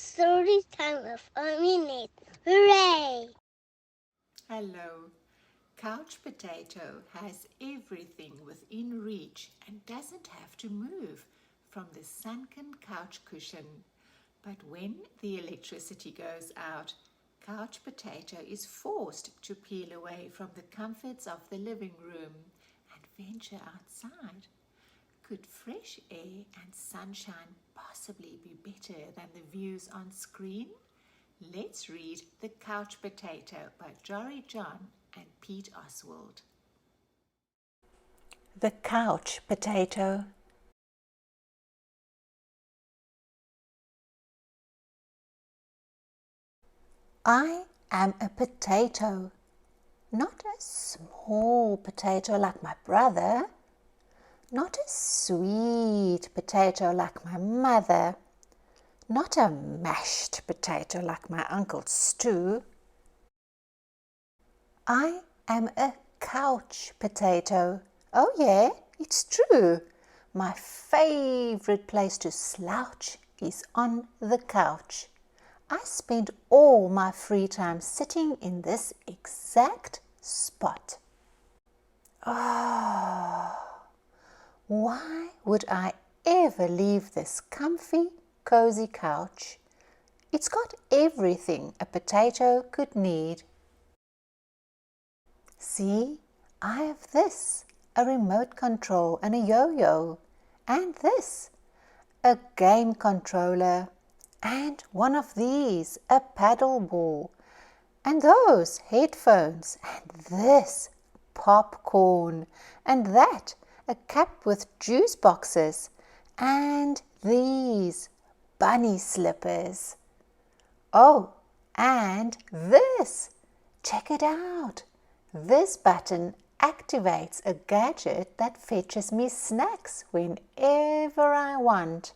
Story time of a minute. Hooray! Hello. Couch Potato has everything within reach and doesn't have to move from the sunken couch cushion. But when the electricity goes out, Couch Potato is forced to peel away from the comforts of the living room and venture outside. Could fresh air and sunshine possibly be better than the views on screen? Let's read The Couch Potato by Jory John and Pete Oswald. The Couch Potato. I am a potato, not a small potato like my brother, not a sweet potato like my mother, not a mashed potato like my Uncle Stu. I am a couch potato. Oh yeah, it's true. My favorite place to slouch is on the couch. I spend all my free time sitting in this exact spot. Oh, why would I ever leave this comfy, cozy couch? It's got everything a potato could need. See, I have this, a remote control and a yo-yo, and this, a game controller, and one of these, a paddle ball, and those headphones, and this, popcorn, and that, a cup with juice boxes, and these, bunny slippers. Oh, and this, check it out. This button activates a gadget that fetches me snacks whenever I want.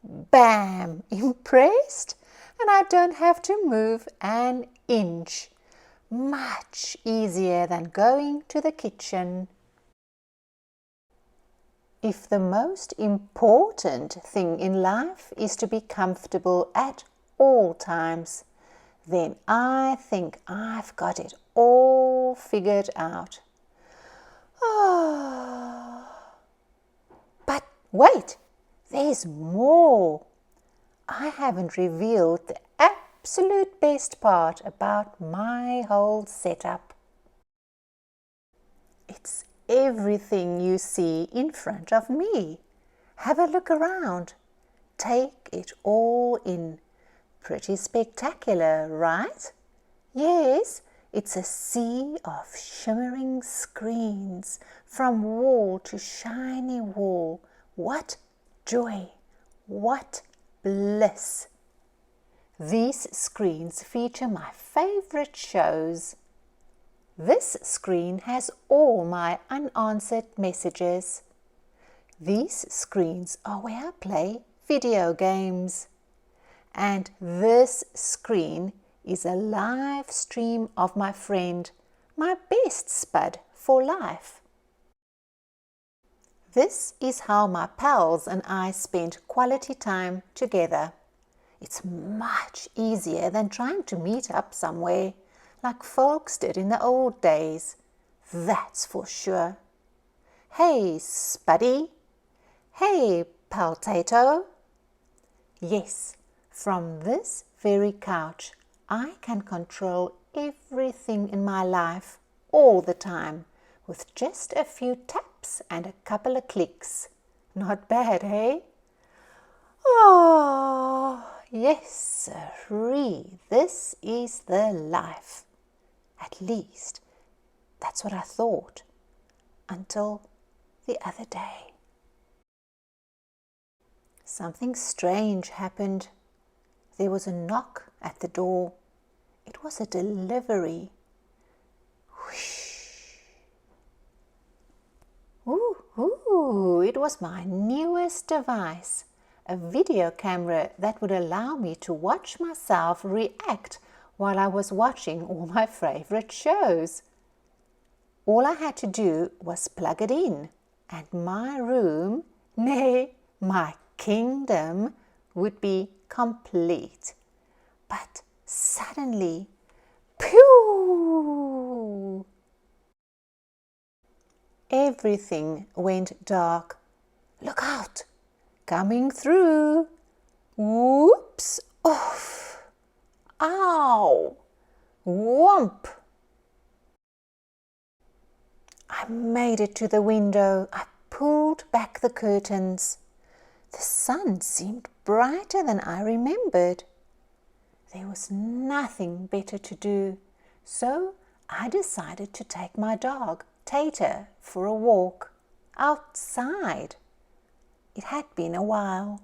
Bam! Impressed? And I don't have to move an inch. Much easier than going to the kitchen. If the most important thing in life is to be comfortable at all times, then I think I've got it all figured out. Oh. But wait! There's more. I haven't revealed the absolute best part about my whole setup. It's everything you see in front of me. Have a look around. Take it all in. Pretty spectacular, right? Yes, it's a sea of shimmering screens from wall to shiny wall. What joy! What bliss! These screens feature my favorite shows. This screen has all my unanswered messages. These screens are where I play video games. And this screen is a live stream of my friend, my best spud for life. This is how my pals and I spend quality time together. It's much easier than trying to meet up somewhere, like folks did in the old days. That's for sure. Hey, Spuddy. Hey, Paltato. Yes, from this very couch, I can control everything in my life all the time with just a few taps and a couple of clicks. Not bad, eh? Oh, yes, sirree, this is the life. At least, that's what I thought until the other day. Something strange happened. There was a knock at the door. It was a delivery. Whoosh! Ooh, it was my newest device, a video camera that would allow me to watch myself react while I was watching all my favorite shows. All I had to do was plug it in, and my room, nay, my kingdom, would be complete. But suddenly, pew! Everything went dark. Look out! Coming through! Whoops! Oof! Ow! Whomp! I made it to the window. I pulled back the curtains. The sun seemed brighter than I remembered. There was nothing better to do, so I decided to take my dog, Tater, for a walk outside. It had been a while.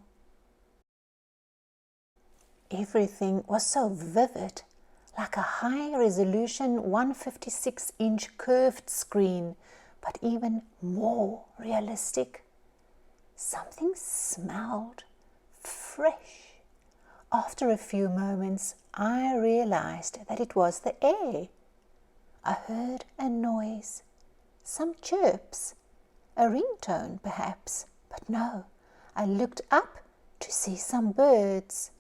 Everything was so vivid, like a high-resolution 156-inch curved screen, but even more realistic. Something smelled fresh. After a few moments, I realized that it was the air. I heard a noise, some chirps, a ringtone perhaps, but no, I looked up to see some birds.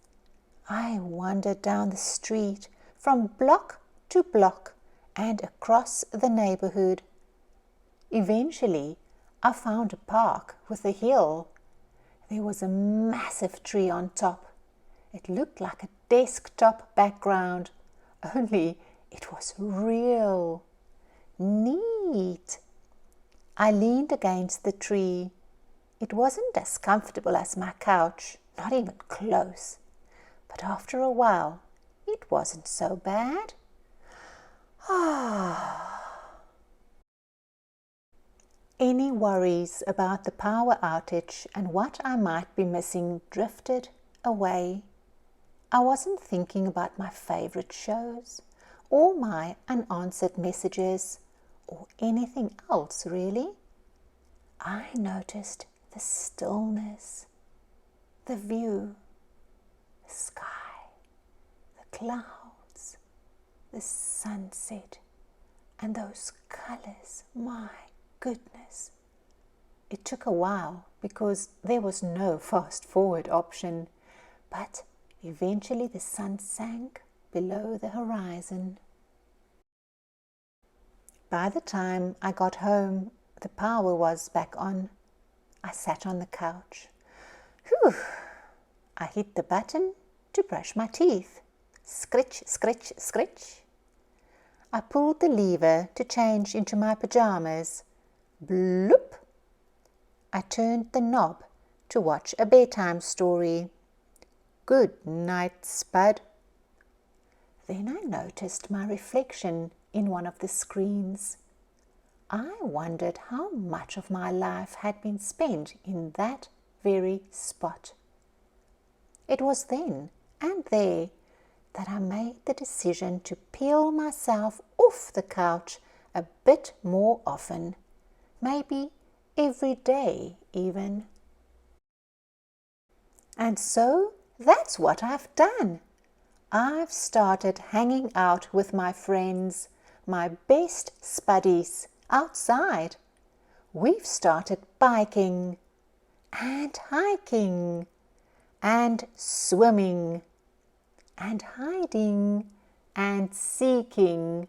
I wandered down the street from block to block and across the neighborhood. Eventually, I found a park with a hill. There was a massive tree on top. It looked like a desktop background, only it was real. Neat. I leaned against the tree. It wasn't as comfortable as my couch, not even close. But after a while, it wasn't so bad. Any worries about the power outage and what I might be missing drifted away. I wasn't thinking about my favorite shows or my unanswered messages or anything else really. I noticed the stillness, the view, the sky, the clouds, the sunset, and those colors. My goodness. It took a while because there was no fast forward option, but eventually the sun sank below the horizon. By the time I got home, the power was back on. I sat on the couch. Whew! I hit the button to brush my teeth. Scritch, scritch, scritch. I pulled the lever to change into my pajamas. Bloop! I turned the knob to watch a bedtime story. Good night, Spud. Then I noticed my reflection in one of the screens. I wondered how much of my life had been spent in that very spot. It was then and there that I made the decision to peel myself off the couch a bit more often, maybe every day even. And so that's what I've done. I've started hanging out with my friends, my best spuddies, outside. We've started biking and hiking and swimming and hiding and seeking.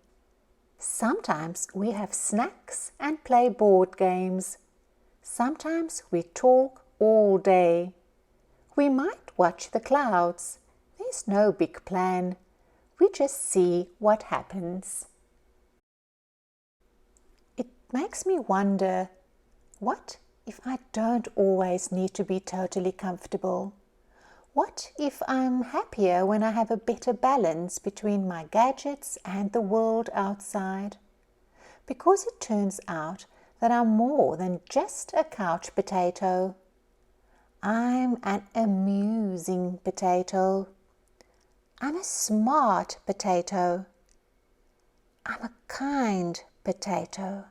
Sometimes we have snacks and play board games. Sometimes we talk all day. We might watch the clouds. There's no big plan. We just see what happens. It makes me wonder, what if I don't always need to be totally comfortable? What if I'm happier when I have a better balance between my gadgets and the world outside? Because it turns out that I'm more than just a couch potato. I'm an amusing potato. I'm a smart potato. I'm a kind potato.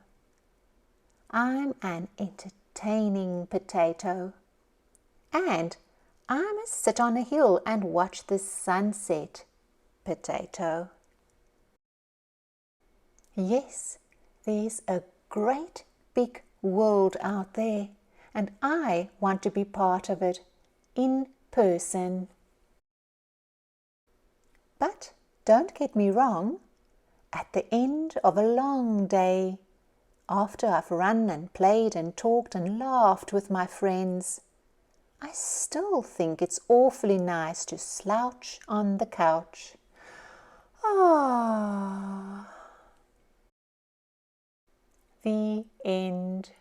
I'm an entertaining potato. And I'm a sit on a hill and watch the sunset potato. Yes, there's a great big world out there, and I want to be part of it in person. But don't get me wrong, at the end of a long day, after I've run and played and talked and laughed with my friends, I still think it's awfully nice to slouch on the couch. Ah. The end.